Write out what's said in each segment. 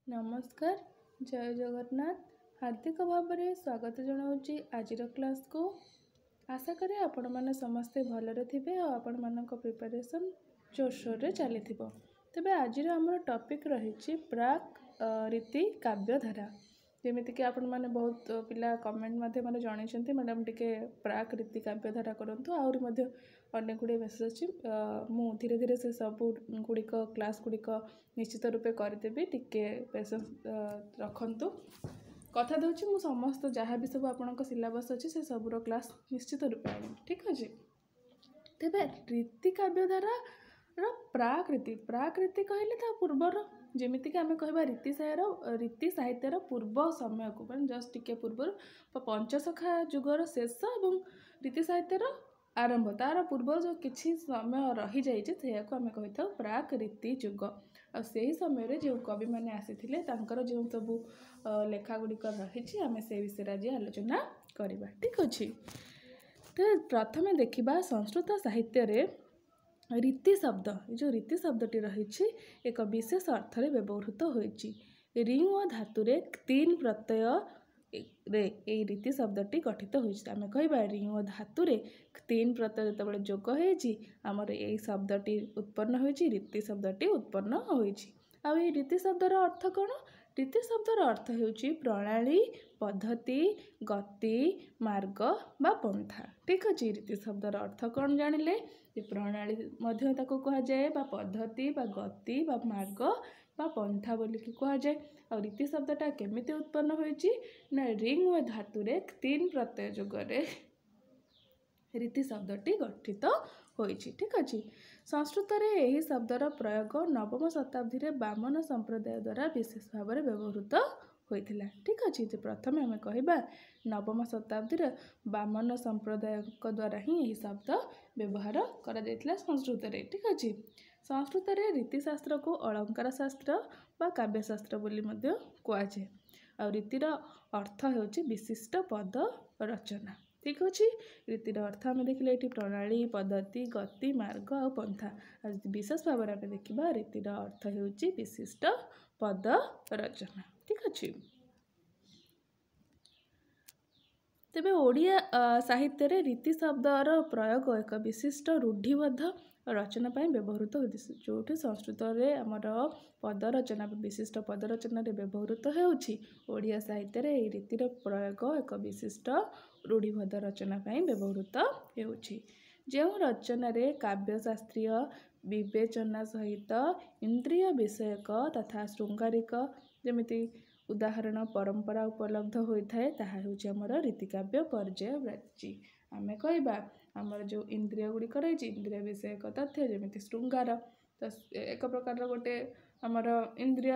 नमस्कार जय जगन्नाथ हार्दिक भाव में स्वागत जनाऊँगी आज क्लास को। आशा करें आपण मैंने समस्ते भलरे थे और आपण मानक प्रिपरेशन जोरसोर रे चली। तेबे आज आमर टॉपिक रही प्राक रीति काव्यधारा। जमीक कि आपण मैंने बहुत पिला कमेंट माध्यम जनइंट मैडम टिके प्राक रीति काव्यधारा करूँ आहरी अनेक गुड़े मेसेज अच्छी मु धीरे धीरे से सब गुड़िक क्लास गुड़िक निश्चित रूपे करदेवी टिके पेशेंस रखंतु। कथा दूची मु समस्त जहाँ भी सब आपंक सिलेबस अच्छी से सबूर क्लास निश्चित रूपे आनी ठीक अच्छे। तेबे रीति काव्यधारा प्राक रीति कहले ता पूर्वर जमीक आम कह रीति साहित्यर पूर्व समय को मैं जस्ट टिके पूर्व पंचसखा जुगर शेष और रीति साहित्यर आरंभ तार पूर्व जो किसी समय रही जाइए आम कही था प्राक रीति जुग। आ से समय जो कवि मैंने आसी जो सब लेखा गुड़िक रही आम से विषय आज आलोचना करवा ठीक अच्छे। तो प्रथम देखा संस्कृत साहित्य रीति शब्द जो रीति शब्दटी रही एक विशेष अर्थ में व्यवहृत होती। रिंग और धातुरे तीन प्रत्यय रे ए रीति शब्दटी गठित होती। आम कह रिंग और धातुरे तीन प्रत्यय जो जोग होमर यही शब्दटी उत्पन्न होती रीति शब्दटी उत्पन्न होती। आ रीति शब्दर अर्थ कौन? रीति शब्दर अर्थ होची प्रणाली पद्धति गति मार्ग बा पंथा ठीक अच्छे। रीति शब्दर अर्थ कौन जानिले प्रणाली मध्य ताको कहा जाए बा पद्धति बा गति बा मार्ग बा पंथा बोलिकी कहा जाए। और रीति शब्दटा केमिति उत्पन्न होइछि ना रिंग व धातुरे तीन प्रत्यय जुगरे रीति शब्दटी गठित होइछि ठीक अच्छे। संस्कृत रे यही शब्दर प्रयोग नवम शताब्दी रे बामन संप्रदाय द्वारा विशेष भाव में व्यवहृत होइथिला ठीक अच्छे। जो प्रथम आम कहबा नवम शताब्दी रे बामन संप्रदाय द्वारा ही यही शब्द व्यवहार करा जायतिला संस्कृत रे ठीक अच्छे। संस्कृत रे रीतिशास्त्र को अलंकार शास्त्र बा काव्यशास्त्र बोली मध्य कुआजे। आ रीतिर अर्थ होची विशिष्ट पद रचना ठीक अच्छे। रीतिर अर्थ आम देखिले ये प्रणाली पद्धति गति मार्ग और पंथा। विशेष भाव में आम देखा रीतिर अर्थ होची विशिष्ट पद रचना ठीक अच्छे। तेबे ओडिया साहित्य रे रीति शब्दर प्रयोग एक विशिष्ट रूढ़िबद्ध रचना पाई व्यवहृत होती। जो संस्कृत रे आमर पद रचना विशिष्ट पद रचना व्यवहृत होउछि ओडिया साहित्य रे एही रीतिर प्रयोग एक विशिष्ट रूढ़िबद्ध रचना पाई व्यवहृत होउछि। जो रचना रे काव्यशास्त्रीय विवेचना सहित इंद्रिय विषयक तथा शृंगारिक जमिति उदाहरण परंपरा उपलब्ध होता है ताहा होछि हमर रीतिकाव्य पर्यायवाची। आमे कहबा हमर जो इंद्रिय गुड़िक रही इंद्रिय विषयक तथ्य जमिति श्रृंगार तो एक प्रकार गोटे हमर इंद्रिय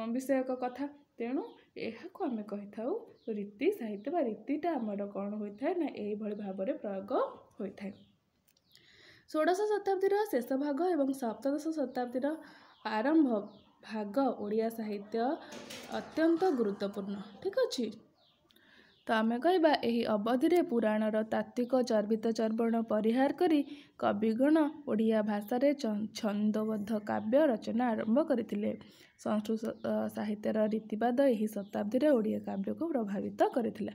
विषयक कथा तेणु यह आम कही था रीति साहित्य बा रीतिटा आमर कौन होता है ना यही भाव में प्रयोग होता है। षोडश शताब्दीर शेष भाग एवं सप्तदश शताब्दीर आरंभ भाग ओडिया साहित्य अत्यंत गुरुत्वपूर्ण ठीक अच्छे। तो आम कहबा यही अवधि रे पुराणर तात्विक चर्वित चर्वण परिहार करी कविगण ओडिया भाषा रे छंदबद्ध काव्य रचना आरंभ करथिले। संस्कृत साहित्यर रीतिवाद यही शताब्दी रे ओडिया काव्य को प्रभावित करथिला।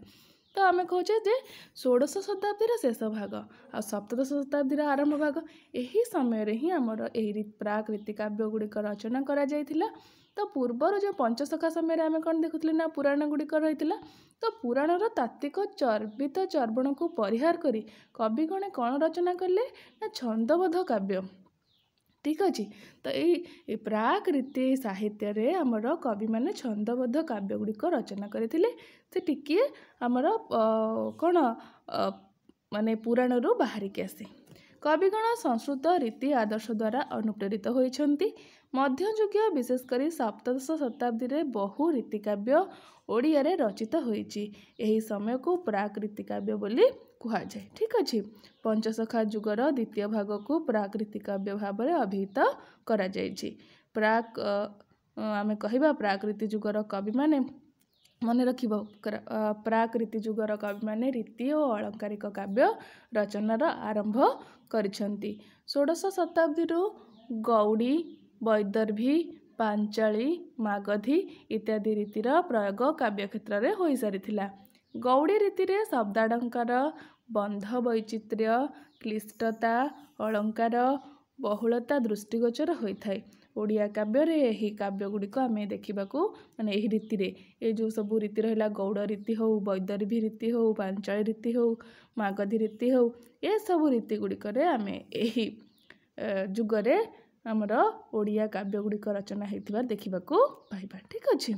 तो आम कहे जे षोडश शताब्दीर शेष भाग आ सप्तदश शताब्दीर आरंभ भाग यही समय ही आमर यही प्राक रीति काव्य गुड़िक रचना करा जायथिला। तो पूर्वर जो पंचसखा समय आम कौन देखुले ना पुराण गुड़िक रही। तो पुराणर तात्विक चर्वित चर्वण को परिहार करी कविगणे कौन रचना कले ना छंदबद्ध काव्य ठीक अच्छे। तो यही प्राक रीति साहित्य रे आमर कवि माने छंदबद्ध काव्य गुड़िक रचना करथिले। से टिके आमर कौन माने पुराणरू बाहरिक आसे। कविगण संस्कृत रीति आदर्श द्वारा अनुप्रेरित होइछन्ति। मध्ययुगीय विशेषकर सप्तदश शताब्दी रे बहु रीतिकाव्य ओडिया रे रचित होइछि। एही समय को प्राक रीतिकाव्य बोली कुहा जाए ठीक अच्छे। पंचसखा जुगर द्वितीय भाग को प्राक रीतिकाव्य भाव में अभिहित करा जाइछि। प्राक आम कहबा प्राक रीति जुगर कवि माने मन रखिब प्राक रीति जुगर कवि माने रीति और अलंकारिक काव्य रचनार आरंभ करिसंती। षोडश शताब्दी गौड़ी वैदर्भी ପାଞ୍ଚାଳି ମାଗଧୀ ଇତ୍ୟାଦି ରୀତିର ପ୍ରୟୋଗ କାବ୍ୟ କ୍ଷେତ୍ରରେ ହୋଇସାରିଥିଲା। ଗୌଡ଼ି ରୀତିରେ ଶବ୍ଦାଳଙ୍କାର, ବନ୍ଧ ବୈଚିତ୍ର୍ୟ, କ୍ଲିଷ୍ଟତା, ଅଳଙ୍କାର ବହୁଳତା ଦୃଷ୍ଟିଗୋଚର ହୋଇଥାଏ। ଓଡ଼ିଆ କାବ୍ୟରେ ଏହି କାବ୍ୟଗୁଡ଼ିକ ଆମେ ଦେଖିବାକୁ ଏହି ରୀତିରେ ଯେଉଁ ସବୁ ରୀତି ରହିଲା, ଗୌଡ଼ ରୀତି ହେଉ, ବୈଦର୍ଭୀ ରୀତି ହେଉ, ପାଞ୍ଚାଳି ରୀତି ହେଉ, ମାଗଧୀ ରୀତି ହେଉ, ଏସବୁ ରୀତି ଗୁଡ଼ିକରେ ଆମେ ଏହି ଯୁଗରେ ଆମର ଓଡ଼ିଆ କାବ୍ୟଗୁଡ଼ିକ ରଚନା ହୋଇଥିବା ଦେଖିବାକୁ ପାଇବା। ଠିକ୍ ଅଛି।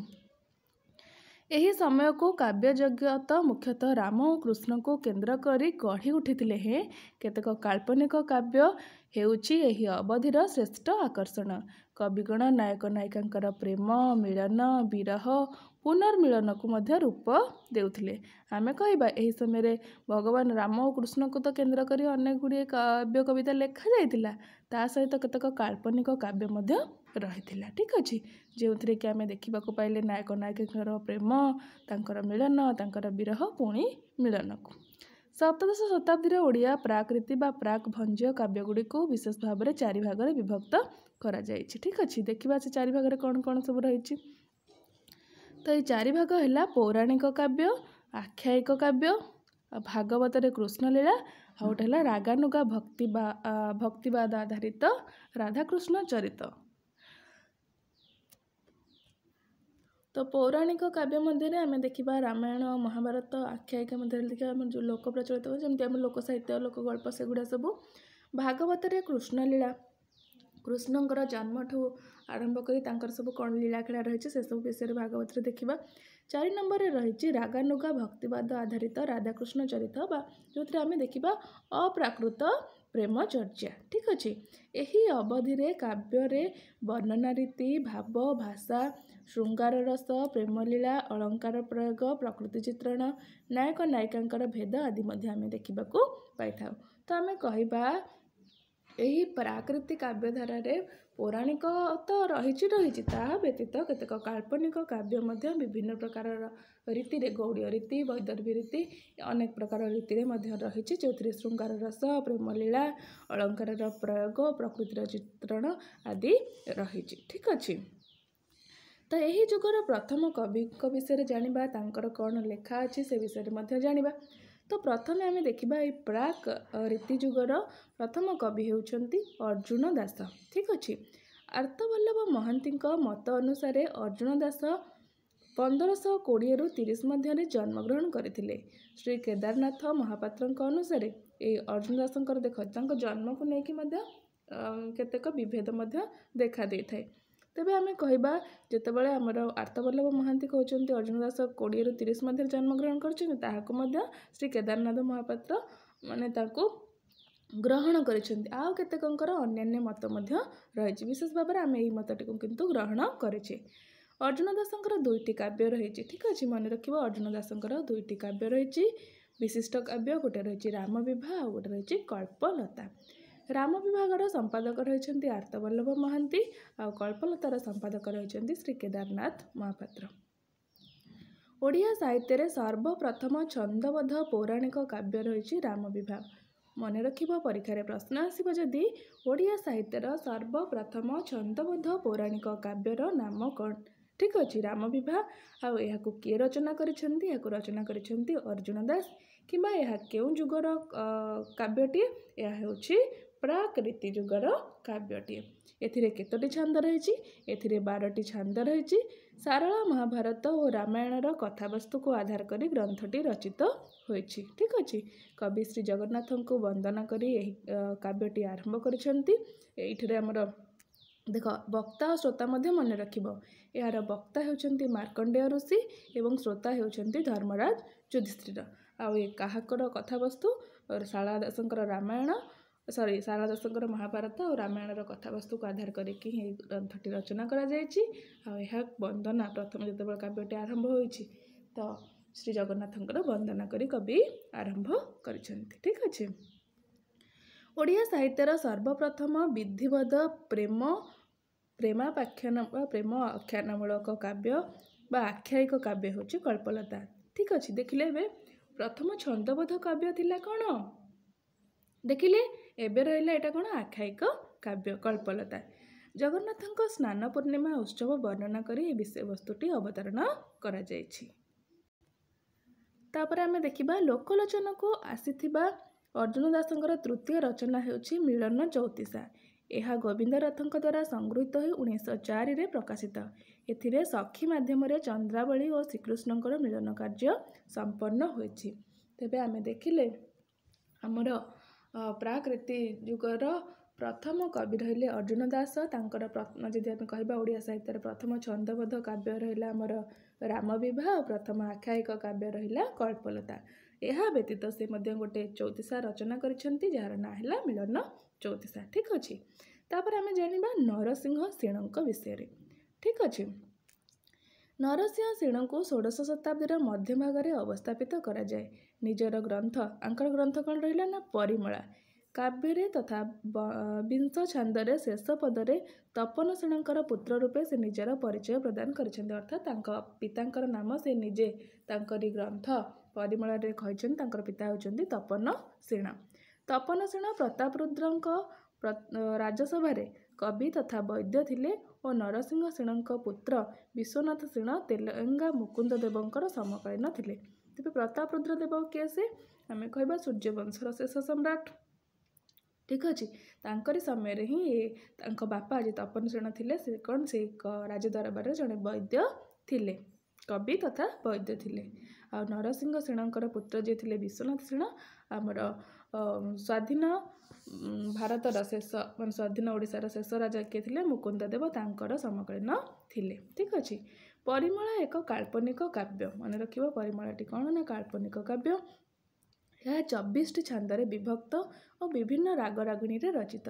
ଏହି ସମୟକୁ କାବ୍ୟ ଜଗତ ମୁଖ୍ୟତଃ ରାମ ଓ କୃଷ୍ଣଙ୍କୁ କେନ୍ଦ୍ର କରି ଗଢ଼ି ଉଠିଥିଲେ ହେଁ କେତେକ କାଳ୍ପନିକ କାବ୍ୟ ହେଉଛି ଏହି ଅବଧିର ଶ୍ରେଷ୍ଠ ଆକର୍ଷଣ। କବିଗଣ ନାୟକ ନାୟିକାଙ୍କର ପ୍ରେମ, ମିଳନ, ବିରହ, ପୁନର୍ମିଳନକୁ ମଧ୍ୟ ରୂପ ଦେଉଥିଲେ। ଆମେ କହିବା ଏହି ସମୟରେ ଭଗବାନ ରାମ ଓ କୃଷ୍ଣଙ୍କୁ ତ କେନ୍ଦ୍ର କରି ଅନେକ ଗୁଡ଼ିଏ କାବ୍ୟ କବିତା ଲେଖାଯାଇଥିଲା, ତା ସହିତ କେତେକ କାଳ୍ପନିକ କାବ୍ୟ ମଧ୍ୟ ରହିଥିଲା। ଠିକ୍ ଅଛି, ଯେଉଁଥିରେ କି ଆମେ ଦେଖିବାକୁ ପାଇଲେ ନାୟକ ନାୟିକାଙ୍କର ପ୍ରେମ, ତାଙ୍କର ମିଳନ, ତାଙ୍କର ବିରହ, ପୁଣି ମିଳନକୁ। ସପ୍ତଦଶ ଶତାବ୍ଦୀର ଓଡ଼ିଆ ପ୍ରାକ୍ ରୀତି ବା ପ୍ରାକ୍ ଭଞ୍ଜ କାବ୍ୟଗୁଡ଼ିକୁ ବିଶେଷ ଭାବରେ ଚାରି ଭାଗରେ ବିଭକ୍ତ କରାଯାଇଛି। ଠିକ୍ ଅଛି, ଦେଖିବା ସେ ଚାରି ଭାଗରେ କ'ଣ କ'ଣ ସବୁ ରହିଛି। ତ ଏଇ ଚାରି ଭାଗ ହେଲା ପୌରାଣିକ କାବ୍ୟ, ଆଖ୍ୟାୟିକ କାବ୍ୟ, ଭାଗବତରେ କୃଷ୍ଣଲୀଳା, ଆଉ ଗୋଟେ ହେଲା ରାଗାନୁଗା ଭକ୍ତିବାଦ ଆଧାରିତ ରାଧାକୃଷ୍ଣ ଚରିତ। ତ ପୌରାଣିକ କାବ୍ୟ ମଧ୍ୟରେ ଆମେ ଦେଖିବା ରାମାୟଣ, ମହାଭାରତ। ଆଖ୍ୟାୟିକା ମଧ୍ୟରେ ଦେଖିବା ଆମର ଯେଉଁ ଲୋକ ପ୍ରଚଳିତ ହୁଏ, ଯେମିତି ଆମର ଲୋକ ସାହିତ୍ୟ, ଲୋକ ଗଳ୍ପ, ସେଗୁଡ଼ା ସବୁ। ଭାଗବତରେ କୃଷ୍ଣଲୀଳା, କୃଷ୍ଣଙ୍କର ଜନ୍ମଠୁ ଆରମ୍ଭ କରି ତାଙ୍କର ସବୁ କ'ଣ ଲୀଳାଖେଳା ରହିଛି ସେସବୁ ବିଷୟରେ ଭାଗବତରେ ଦେଖିବା। 4 ନମ୍ବରରେ ରହିଛି ରାଗାନୁଗା ଭକ୍ତିବାଦ ଆଧାରିତ ରାଧାକୃଷ୍ଣ ଚରିତ, ବା ଯେଉଁଥିରେ ଆମେ ଦେଖିବା ଅପ୍ରାକୃତ ପ୍ରେମ ଚର୍ଚ୍ଚା। ଠିକ୍ ଅଛି, ଏହି ଅବଧିରେ କାବ୍ୟରେ ବର୍ଣ୍ଣନା ରୀତି, ଭାବ, ଭାଷା, ଶୃଙ୍ଗାର ରସ, ପ୍ରେମଲୀଳା, ଅଳଙ୍କାର ପ୍ରୟୋଗ, ପ୍ରକୃତି ଚିତ୍ରଣ, ନାୟକ ନାୟିକାଙ୍କର ଭେଦ ଆଦି ମଧ୍ୟ ଆମେ ଦେଖିବାକୁ ପାଇଥାଉ। ତ ଆମେ କହିବା ଏହି ପ୍ରାକୃତି କାବ୍ୟଧାରାରେ ପୌରାଣିକ ତ ରହିଛି, ତାହା ବ୍ୟତୀତ କେତେକ କାଳ୍ପନିକ କାବ୍ୟ ମଧ୍ୟ ବିଭିନ୍ନ ପ୍ରକାରର ରୀତିରେ, ଗୌଡ଼ୀୟ ରୀତି, ବୈଦର୍ଭୀ ରୀତି, ଅନେକ ପ୍ରକାର ରୀତିରେ ମଧ୍ୟ ରହିଛି, ଯେଉଁଥିରେ ଶୃଙ୍ଗାର ରସ, ପ୍ରେମଲୀଳା, ଅଳଙ୍କାରର ପ୍ରୟୋଗ, ପ୍ରକୃତିର ଚିତ୍ରଣ ଆଦି ରହିଛି। ଠିକ୍ ଅଛି। ତ ଏହି ଯୁଗର ପ୍ରଥମ କବିଙ୍କ ବିଷୟରେ ଜାଣିବା, ତାଙ୍କର କ'ଣ ଲେଖା ଅଛି ସେ ବିଷୟରେ ମଧ୍ୟ ଜାଣିବା। ତ ପ୍ରଥମେ ଆମେ ଦେଖିବା ଏହି ପ୍ରାକ୍ ରୀତି ଯୁଗର ପ୍ରଥମ କବି ହେଉଛନ୍ତି ଅର୍ଜୁନ ଦାସ। ଠିକ୍ ଅଛି, ଆର୍ତ୍ତବଲ୍ଲଭ ମହାନ୍ତିଙ୍କ ମତ ଅନୁସାରେ ଅର୍ଜୁନ ଦାସ 1520ରୁ 30 ମଧ୍ୟରେ ଜନ୍ମଗ୍ରହଣ କରିଥିଲେ। ଶ୍ରୀ କେଦାରନାଥ ମହାପାତ୍ରଙ୍କ ଅନୁସାରେ ଏହି ଅର୍ଜୁନ ଦାସଙ୍କର ତାଙ୍କ ଜନ୍ମକୁ ନେଇକି ମଧ୍ୟ କେତେକ ବିଭେଦ ମଧ୍ୟ ଦେଖା ଦେଇଥାଏ। ତେବେ ଆମେ କହିବା ଯେତେବେଳେ ଆମର ଆର୍ତ୍ତବଲ୍ଲଭ ମହାନ୍ତି କହୁଛନ୍ତି ଅର୍ଜୁନ ଦାସ 20ରୁ 30 ମଧ୍ୟରେ ଜନ୍ମଗ୍ରହଣ କରିଛନ୍ତି, ତାହାକୁ ମଧ୍ୟ ଶ୍ରୀ କେଦାରନାଥ ମହାପାତ୍ର ତାଙ୍କୁ ଗ୍ରହଣ କରିଛନ୍ତି। ଆଉ କେତେକଙ୍କର ଅନ୍ୟାନ୍ୟ ମତ ମଧ୍ୟ ରହିଛି, ବିଶେଷ ଭାବରେ ଆମେ ଏହି ମତଟିକୁ କିନ୍ତୁ ଗ୍ରହଣ କରିଛେ। ଅର୍ଜୁନ ଦାସଙ୍କର 2ଟି କାବ୍ୟ ରହିଛି। ଠିକ୍ ଅଛି, ମନେ ରଖିବ ଅର୍ଜୁନ ଦାସଙ୍କର 2ଟି କାବ୍ୟ ରହିଛି, ବିଶିଷ୍ଟ କାବ୍ୟ। ଗୋଟେ ରହିଛି ରାମ ବିବାହ, ଆଉ ଗୋଟେ ରହିଛି କଳ୍ପଲତା। ରାମ ବିଭାଗର ସମ୍ପାଦକ ରହିଛନ୍ତି ଆର୍ତ୍ତବଲ୍ଲଭ ମହାନ୍ତି, ଆଉ କଳ୍ପଲତାର ସମ୍ପାଦକ ରହିଛନ୍ତି ଶ୍ରୀ କେଦାରନାଥ ମହାପାତ୍ର। ଓଡ଼ିଆ ସାହିତ୍ୟରେ ସର୍ବପ୍ରଥମ ଛନ୍ଦବଦ୍ଧ ପୌରାଣିକ କାବ୍ୟ ରହିଛି ରାମ ବିବାହ। ମନେ ରଖିବ, ପରୀକ୍ଷାରେ ପ୍ରଶ୍ନ ଆସିବ ଯଦି ଓଡ଼ିଆ ସାହିତ୍ୟର ସର୍ବପ୍ରଥମ ଛନ୍ଦବଦ୍ଧ ପୌରାଣିକ କାବ୍ୟର ନାମ କ'ଣ? ଠିକ୍ ଅଛି, ରାମ ବିବାହ। ଆଉ ଏହାକୁ କିଏ ରଚନା କରିଛନ୍ତି? ଏହାକୁ ରଚନା କରିଛନ୍ତି ଅର୍ଜୁନ ଦାସ। କିମ୍ବା ଏହା କେଉଁ ଯୁଗର କାବ୍ୟଟିଏ? ଏହା ହେଉଛି ପ୍ରାକ୍ ରୀତି ଯୁଗର କାବ୍ୟଟିଏ। ଏଥିରେ କେତୋଟି ଛାନ୍ଦ ରହିଛି? ଏଥିରେ 12ଟି ଛାନ୍ଦ ରହିଛି। ସାରଳା ମହାଭାରତ ଓ ରାମାୟଣର କଥାବସ୍ତୁକୁ ଆଧାର କରି ଗ୍ରନ୍ଥଟି ରଚିତ ହୋଇଛି। ଠିକ୍ ଅଛି, କବି ଶ୍ରୀ ଜଗନ୍ନାଥଙ୍କୁ ବନ୍ଦନା କରି ଏହି କାବ୍ୟଟି ଆରମ୍ଭ କରିଛନ୍ତି। ଏଇଥିରେ ଆମର ଦେଖ ବକ୍ତା ଓ ଶ୍ରୋତା ମଧ୍ୟ ମନେ ରଖିବ। ଏହାର ବକ୍ତା ହେଉଛନ୍ତି ମାର୍କଣ୍ଡେୟ ଋଷି ଏବଂ ଶ୍ରୋତା ହେଉଛନ୍ତି ଧର୍ମରାଜ ଯୁଧିଷ୍ଠିର। ଆଉ ଏ କାହାକର କଥାବସ୍ତୁ? ଶାରଳା ଦାସଙ୍କର ମହାଭାରତ ଆଉ ରାମାୟଣର କଥାବସ୍ତୁକୁ ଆଧାର କରିକି ଏହି ଗ୍ରନ୍ଥଟି ରଚନା କରାଯାଇଛି। ଆଉ ଏହା ବନ୍ଦନା, ପ୍ରଥମେ ଯେତେବେଳେ କାବ୍ୟଟି ଆରମ୍ଭ ହୋଇଛି ତ ଶ୍ରୀ ଜଗନ୍ନାଥଙ୍କର ବନ୍ଦନା କରି କବି ଆରମ୍ଭ କରିଛନ୍ତି। ଠିକ୍ ଅଛି, ଓଡ଼ିଆ ସାହିତ୍ୟର ସର୍ବପ୍ରଥମ ବିଧିବଦ୍ଧ ପ୍ରେମାପାଖ୍ୟାନ ବା ପ୍ରେମ ଆଖ୍ୟାନମୂଳକ କାବ୍ୟ ବା ଆଖ୍ୟାୟିକ କାବ୍ୟ ହେଉଛି କଳ୍ପଲତା। ଠିକ୍ ଅଛି, ଦେଖିଲେ ଏବେ ପ୍ରଥମ ଛନ୍ଦବଦ୍ଧ କାବ୍ୟ ଥିଲା କ'ଣ ଦେଖିଲେ, ଏବେ ରହିଲା ଏଇଟା କ'ଣ ଆଖ୍ୟାୟିକ କାବ୍ୟ କଳ୍ପଲତା। ଜଗନ୍ନାଥଙ୍କ ସ୍ନାନ ପୂର୍ଣ୍ଣିମା ଉତ୍ସବ ବର୍ଣ୍ଣନା କରି ଏହି ବିଷୟବସ୍ତୁଟି ଅବତାରଣ କରାଯାଇଛି। ତାପରେ ଆମେ ଦେଖିବା ଲୋକଲୋଚନକୁ ଆସିଥିବା ଅର୍ଜୁନ ଦାସଙ୍କର ତୃତୀୟ ରଚନା ହେଉଛି ମିଳନ ଚଉତିଶା। ଏହା ଗୋବିନ୍ଦ ରଥଙ୍କ ଦ୍ୱାରା ସଂଗୃହୀତ ହୋଇ 1904ରେ ପ୍ରକାଶିତ। ଏଥିରେ ସଖୀ ମାଧ୍ୟମରେ ଚନ୍ଦ୍ରାବଳୀ ଓ ଶ୍ରୀକୃଷ୍ଣଙ୍କର ମିଳନ କାର୍ଯ୍ୟ ସମ୍ପନ୍ନ ହୋଇଛି। ତେବେ ଆମେ ଦେଖିଲେ ଆମର ପ୍ରାକୃତି ଯୁଗର ପ୍ରଥମ କବି ରହିଲେ ଅର୍ଜୁନ ଦାସ। ତାଙ୍କର ଯଦି ଆମେ କହିବା ଓଡ଼ିଆ ସାହିତ୍ୟର ପ୍ରଥମ ଛନ୍ଦବଦ୍ଧ କାବ୍ୟ ରହିଲା ଆମର ରାମବିବାହ, ପ୍ରଥମ ଆଖ୍ୟାୟିକ କାବ୍ୟ ରହିଲା କଳ୍ପଲତା। ଏହା ବ୍ୟତୀତ ସେ ମଧ୍ୟ ଗୋଟେ ଚଉତିଶା ରଚନା କରିଛନ୍ତି ଯାହାର ନାଁ ହେଲା ମିଳନ ଚଉତିଶା। ଠିକ୍ ଅଛି। ତାପରେ ଆମେ ଜାଣିବା ନରସିଂହ ସେଣଙ୍କ ବିଷୟରେ। ଠିକ୍ ଅଛି। ନରସିଂହ ସେଣଙ୍କୁ ଷୋଡ଼ଶ ଶତାବ୍ଦୀର ମଧ୍ୟଭାଗରେ ଅବସ୍ଥାପିତ କରାଯାଏ। ନିଜର ଗ୍ରନ୍ଥ, ଆଙ୍କର ଗ୍ରନ୍ଥ କ'ଣ ରହିଲା ନା ପରିମଳା କାବ୍ୟରେ ତଥା ବିଂଶ ଛାନ୍ଦରେ ଶେଷ ପଦରେ ତପନ ସେଣଙ୍କର ପୁତ୍ର ରୂପେ ସେ ନିଜର ପରିଚୟ ପ୍ରଦାନ କରିଛନ୍ତି। ଅର୍ଥାତ୍ ତାଙ୍କ ପିତାଙ୍କର ନାମ ସେ ନିଜେ ତାଙ୍କରି ଗ୍ରନ୍ଥ ପରିମଳାରେ କହିଛନ୍ତି। ତାଙ୍କର ପିତା ହେଉଛନ୍ତି ତପନ ସେଣ। ତପନ ସେଣ ପ୍ରତାପରୁଦ୍ରଙ୍କ ରାଜସଭାରେ କବି ତଥା ବୈଦ୍ୟ ଥିଲେ ଓ ନରସିଂହ ସେଣଙ୍କ ପୁତ୍ର ବିଶ୍ୱନାଥ ସେଣ ତେଲେଙ୍ଗା ମୁକୁନ୍ଦ ଦେବଙ୍କର ସମକାଳୀନ ଥିଲେ। ତେବେ ପ୍ରତାପରୁଦ୍ର ଦେବ କିଏ? ସେ ଆମେ କହିବା ସୂର୍ଯ୍ୟବଂଶର ଶେଷ ସମ୍ରାଟ। ଠିକ୍ ଅଛି। ତାଙ୍କରି ସମୟରେ ହିଁ ତାଙ୍କ ବାପା ଯେ ତପନ ସେଣ ଥିଲେ ସେ କ'ଣ ସେ ରାଜଦରବାରରେ ଜଣେ ବୈଦ୍ୟ ଥିଲେ, କବି ତଥା ବୈଦ୍ୟ ଥିଲେ। ଆଉ ନରସିଂହ ସେଣଙ୍କର ପୁତ୍ର ଯିଏ ଥିଲେ ବିଶ୍ୱନାଥ ସେଣ ଆମର ସ୍ୱାଧୀନ ଭାରତର ଶେଷ ମାନେ ସ୍ୱାଧୀନ ଓଡ଼ିଶାର ଶେଷ ରାଜା କିଏ ଥିଲେ? ମୁକୁନ୍ଦ ଦେବ ତାଙ୍କର ସମକାଳୀନ ଥିଲେ। ଠିକ୍ ଅଛି। ପରିମଳା ଏକ କାଳ୍ପନିକ କାବ୍ୟ। ମନେ ରଖିବ ପରିମଳାଟି କ'ଣ ନା କାଳ୍ପନିକ କାବ୍ୟ। ଏହା 24ଟି ଛାନ୍ଦରେ ବିଭକ୍ତ ଓ ବିଭିନ୍ନ ରାଗରାଗିଣୀରେ ରଚିତ।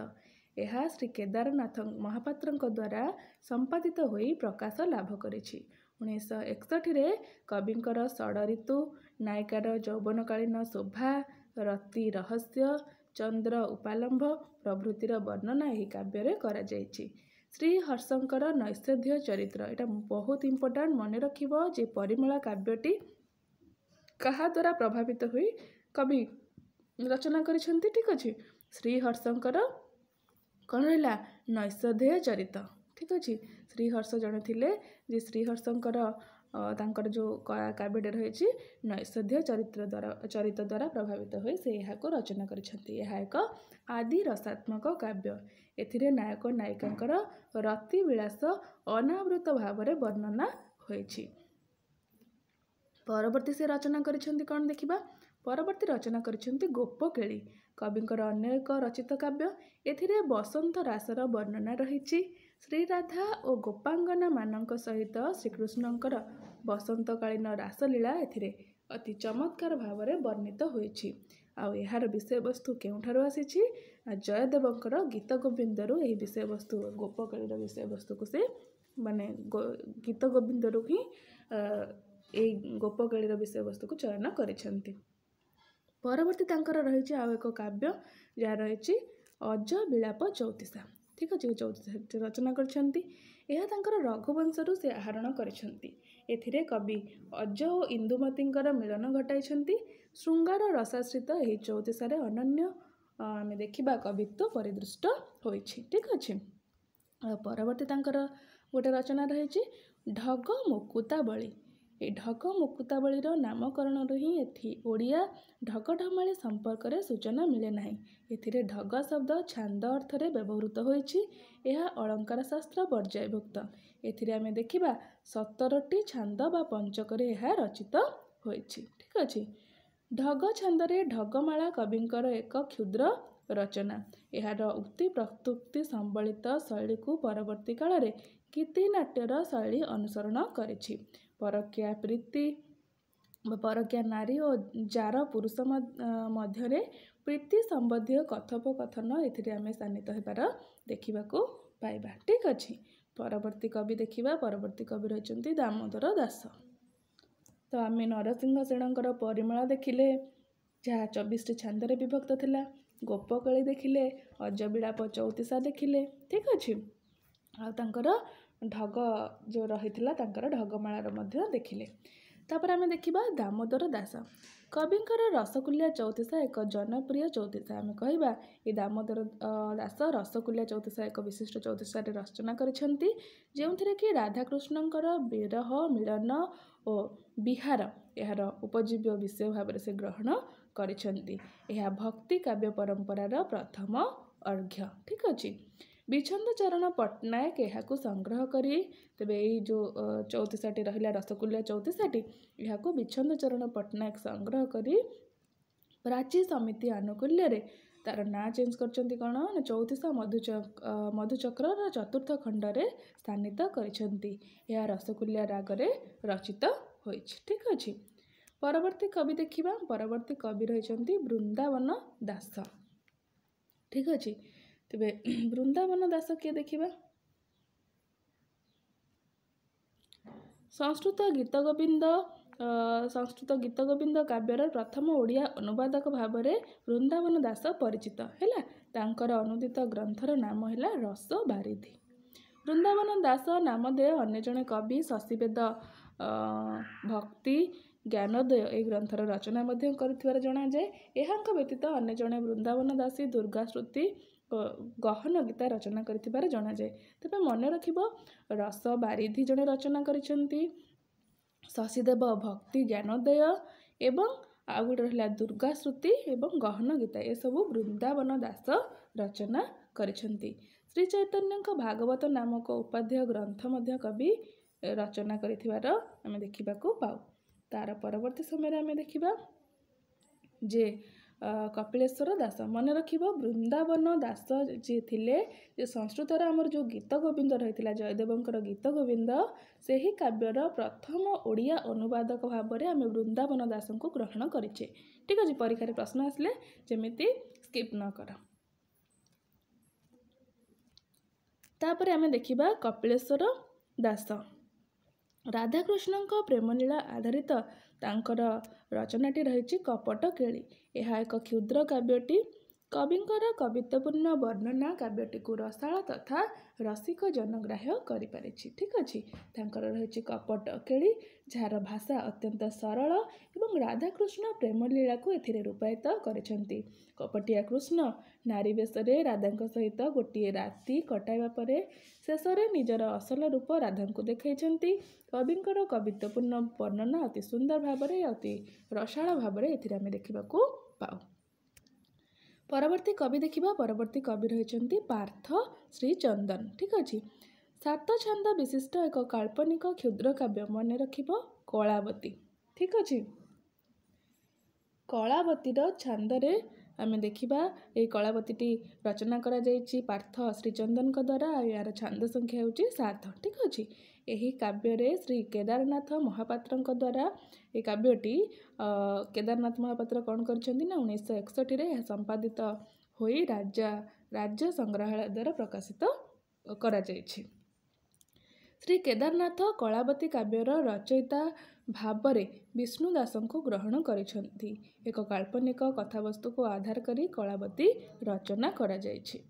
ଏହା ଶ୍ରୀ କେଦାରନାଥ ମହାପାତ୍ରଙ୍କ ଦ୍ୱାରା ସମ୍ପାଦିତ ହୋଇ ପ୍ରକାଶ ଲାଭ କରିଛି। 1961ରେ କବିଙ୍କର ଷଡ଼ରିତୁ, ନାୟିକାର ଯୌବନକାଳୀନ ଶୋଭା, ରତି ରହସ୍ୟ, ଚନ୍ଦ୍ର ଉପାଲମ୍ବ ପ୍ରଭୃତିର ବର୍ଣ୍ଣନା ଏହି କାବ୍ୟରେ କରାଯାଇଛି। ଶ୍ରୀ ହର୍ଷଙ୍କର ନୈଷଧୀୟ ଚରିତ୍ର, ଏଇଟା ବହୁତ ଇମ୍ପୋର୍ଟାଣ୍ଟ, ମନେ ରଖିବ ଯେ ପରିମଳା କାବ୍ୟଟି କାହା ଦ୍ୱାରା ପ୍ରଭାବିତ ହୋଇ କବି ରଚନା କରିଛନ୍ତି? ଠିକ୍ ଅଛି। ଶ୍ରୀ ହର୍ଷଙ୍କର କ'ଣ ରହିଲା? ନୈଷଧୀୟ ଚରିତ। ଠିକ୍ ଅଛି। ଶ୍ରୀ ହର୍ଷ ଜଣେ ଥିଲେ ଯେ ଶ୍ରୀ ହର୍ଷଙ୍କର ତାଙ୍କର ଯେଉଁ କାବ୍ୟଟି ରହିଛି ନୈଷଧୀୟ ଚରିତ ଦ୍ୱାରା ପ୍ରଭାବିତ ହୋଇ ସେ ଏହାକୁ ରଚନା କରିଛନ୍ତି। ଏହା ଏକ ଆଦି ରସାତ୍ମକ କାବ୍ୟ। ଏଥିରେ ନାୟକ ନାୟିକାଙ୍କର ରତି ବିଳାସ ଅନାବୃତ ଭାବରେ ବର୍ଣ୍ଣନା ହୋଇଛି। ପରବର୍ତ୍ତୀ ସେ ରଚନା କରିଛନ୍ତି କ'ଣ ଦେଖିବା? ପରବର୍ତ୍ତୀ ରଚନା କରିଛନ୍ତି ଗୋପକେଳି, କବିଙ୍କର ଅନ୍ୟ ଏକ ରଚିତ କାବ୍ୟ। ଏଥିରେ ବସନ୍ତ ରାସର ବର୍ଣ୍ଣନା ରହିଛି। ଶ୍ରୀରାଧା ଓ ଗୋପାଙ୍ଗନା ମାନଙ୍କ ସହିତ ଶ୍ରୀକୃଷ୍ଣଙ୍କର ବସନ୍ତକାଳୀନ ରାସଲୀଳା ଏଥିରେ ଅତି ଚମତ୍କାର ଭାବରେ ବର୍ଣ୍ଣିତ ହୋଇଛି। ଆଉ ଏହାର ବିଷୟବସ୍ତୁ କେଉଁଠାରୁ ଆସିଛି? ଜୟଦେବଙ୍କର ଗୀତ ଗୋବିନ୍ଦରୁ ଏହି ବିଷୟବସ୍ତୁ ଗୋପକେଳିର ବିଷୟବସ୍ତୁକୁ ସେ ମାନେ ଗୀତ ଗୋବିନ୍ଦରୁ ହିଁ ଏଇ ଗୋପକେଳିର ବିଷୟବସ୍ତୁକୁ ଚୟନ କରିଛନ୍ତି। ପରବର୍ତ୍ତୀ ତାଙ୍କର ରହିଛି ଆଉ ଏକ କାବ୍ୟ ଯାହା ରହିଛି ଅଜ ବିଳାପ ଚଉତିଶା। ଠିକ୍ ଅଛି। ଚଉତିଶା ରଚନା କରିଛନ୍ତି। ଏହା ତାଙ୍କର ରଘୁବଂଶରୁ ସେ ଆହରଣ କରିଛନ୍ତି। ଏଥିରେ କବି ଅଜ ଓ ଇନ୍ଦୁମତୀଙ୍କର ମିଳନ ଘଟାଇଛନ୍ତି। ଶୃଙ୍ଗାର ରସାଶ୍ରିତ ଏହି ଚଉତିଶାରେ ଅନନ୍ୟ ଆମେ ଦେଖିବା କବିତ୍ୱ ପରିଦୃଷ୍ଟ ହୋଇଛି। ଠିକ୍ ଅଛି। ପରବର୍ତ୍ତୀ ତାଙ୍କର ଗୋଟେ ରଚନା ରହିଛି ଢଗ ମୁକୁତାବଳୀ। এই ଢଗ ମୁକୁତାବଳୀର ନାମକରଣରୁ ହିଁ ଏଠି ଓଡ଼ିଆ ଢଗଢମାଳି ସମ୍ପର୍କରେ ସୂଚନା ମିଳେ ନାହିଁ। ଏଥିରେ ଢଗ ଶବ୍ଦ ଛାନ୍ଦ ଅର୍ଥରେ ବ୍ୟବହୃତ ହୋଇଛି। ଏହା ଅଳଙ୍କାର ଶାସ୍ତ୍ର ପର୍ଯ୍ୟାୟଭୁକ୍ତ। ଏଥିରେ ଆମେ ଦେଖିବା 17ଟି ଛାନ୍ଦ ବା ପଞ୍ଚକରେ ଏହା ରଚିତ ହୋଇଛି। ଠିକ୍ ଅଛି। ଢଗ ଛାନ୍ଦରେ ଢଗମାଳା କବିଙ୍କର ଏକ କ୍ଷୁଦ୍ର ରଚନା। ଏହାର ଉକ୍ତି ପ୍ରତ୍ୟୁକ୍ତି ସମ୍ବଳିତ ଶୈଳୀକୁ ପରବର୍ତ୍ତୀ କାଳରେ ଗୀତିନାଟ୍ୟର ଶୈଳୀ ଅନୁସରଣ କରିଛି। ପରକୀୟା ପ୍ରୀତି, ପରକୀୟା ନାରୀ ଓ ଜାର ପୁରୁଷ ମଧ୍ୟରେ ପ୍ରୀତି ସମ୍ବନ୍ଧୀୟ କଥୋପକଥନ ଏଥିରେ ଆମେ ସ୍ଥାନିତ ହେବାର ଦେଖିବାକୁ ପାଇବା। ଠିକ୍ ଅଛି। ପରବର୍ତ୍ତୀ କବି ଦେଖିବା। ପରବର୍ତ୍ତୀ କବି ରହିଛନ୍ତି ଦାମୋଦର ଦାସ। ତ ଆମେ ନରସିଂହ ସେଣଙ୍କର ପରିମଳା ଦେଖିଲେ ଯାହା 24ଟି ଛାନ୍ଦରେ ବିଭକ୍ତ ଥିଲା। ଗୋପକେଳି ଦେଖିଲେ, ଅଜବିଳାପ ଚଉତିଶା ଦେଖିଲେ। ଠିକ୍ ଅଛି। ଆଉ ତାଙ୍କର ଢଗ ଯେଉଁ ରହିଥିଲା ତାଙ୍କର ଢଗମାଳାର ମଧ୍ୟ ଦେଖିଲେ। तापर आमे देखिबा दामोदर दास। कविंकर रसकुल्ला चौतिसा एक जनप्रिय चौतिसा। आमे कहिबा ए दामोदर दास रसकुल्ला चौतिसा एक विशिष्ट चौतिसा रचना करिसेंती, जेउथिरे कि राधाकृष्णंकर विरह मिलन ओ विहार यार उपजीव्य विषय भाव से ग्रहण करिसेंती। यह भक्ति काव्य परंपरार प्रथम अर्घ्य। ठीक अछि। विछंद चरण पट्टनायक यहाँ संग्रह करी तेबे यही जो चौतिसाटी रहिला रसकुल्ला चौतिसाटी यहाँ विछंद चरण पट्टनायक संग्रह करी प्राची समिति आनुकूल्य रे तार ना चेंज करचंती कौन ना चौतिसा मधुचक्र चतुर्थ खंडरे स्थानित करिसेंती। यह रसकुल्ला रागरे रचित होइछि। ठीक अछि। परवर्ती कवि देखिबा। परवर्ती कवि रहिसेंती वृंदावन दास। ठीक अछि। तेबे वृंदावन दास किए देखिबा। संस्कृत गीत गोविंद काव्यर प्रथम ओडिया अनुवादक भाव में वृंदावन दास परिचित हैला। तांकर अनुदित ग्रंथर नाम हैला रस बारिधि। वृंदावन दास नामधेय अन्य जने कवि शशिवेद भक्ति ज्ञानोदय ए ग्रंथर रचना मध्य करथिबार जणा जाय। एहांक व्यतीत अन्य जने वृंदावन दासी दुर्गा श्रुति गहन गीता रचना करथिबार जणा जाय। तबे मन रखिबो रस बारिधि जने रचना करिसेंती, शशिदेव भक्ति ज्ञानोदय एवं आ गुटे रहला दुर्गा श्रुति एवं गहन गीता ए सब वृंदावन दास रचना करिसेंती। श्री चैतन्यଙ୍କ भागवत नामक उपाध्याय ग्रंथ मध्य कवि रचना करिथिबार आमे देखिबाकू पाऊ। तार परवर्ती समय आमे देखिबा जे कपिलेश्वर दास। मन रखिबो वृंदावन दास जे थिले जे संस्कृतर आमर जो गीत गोविंद रहिथिला जयदेवंकर गीत गोविंद सेही काव्यर प्रथम ओडिया अनुवादक भाव में आमे वृंदावन दास को ग्रहण करिचे। ठीक अछि। परीक्षा प्रश्न आसले जेमिति स्किप न कर। तापर आमे देखिबा कपिलेश्वर दास। राधाकृष्णंक प्रेमलीला आधारित तांकर रचनाटी रही कपट केली। यह एक क्षुद्र काव्यटी। कविंकर कवित्वपूर्ण वर्णना काव्यटी को रसाल तथा रसिक जनग्राह्य करिपारिछि। ठीक अछि। तांकर रही कपट केली जार भाषा अत्यंत सरल एवं राधाकृष्ण प्रेमलीला को एथिरे रूपायित करिसेंती। कपटिया कृष्ण नारी बेशरे राधांक सहित गोटे राति कटाइबा परे शेषरे निजर असल रूप राधांको देखैछंती। कविंकर कवित्वपूर्ण वर्णना अति सुंदर भावरे अति रसाळ भावरे एथिरे आमे देखिबाकू पाऊ। परवर्ती कवि देखिबा। परवर्ती कवि रहिसेंती पार्थ श्रीचंदन। ठीक अछि। 7 छंद विशिष्ट एक काल्पनिक क्षुद्र काव्य मन रखिबो कलावती। ठीक अछि। कलावतीर छंदरे आमे देखिबा ए कलावतीटी रचना करा जायछि पार्थ श्रीचंदन द्वारा। यार छंद संख्या होछि 7। ठीक अछि। एही काव्य रे श्री केदारनाथ महापात्र द्वारा ए काव्यटी केदारनाथ महापात्र कौन करछन्ती ना 1961 रे संपादित होई राज्य संग्रहालय द्वारा प्रकाशित करा जायछि। श्री केदारनाथ कलावती काव्यर रचयिता भावरे विष्णु दासंको ग्रहण करिसेंती। एक काल्पनिक कथावस्तु को आधार करी कलावती रचना करा जायछि।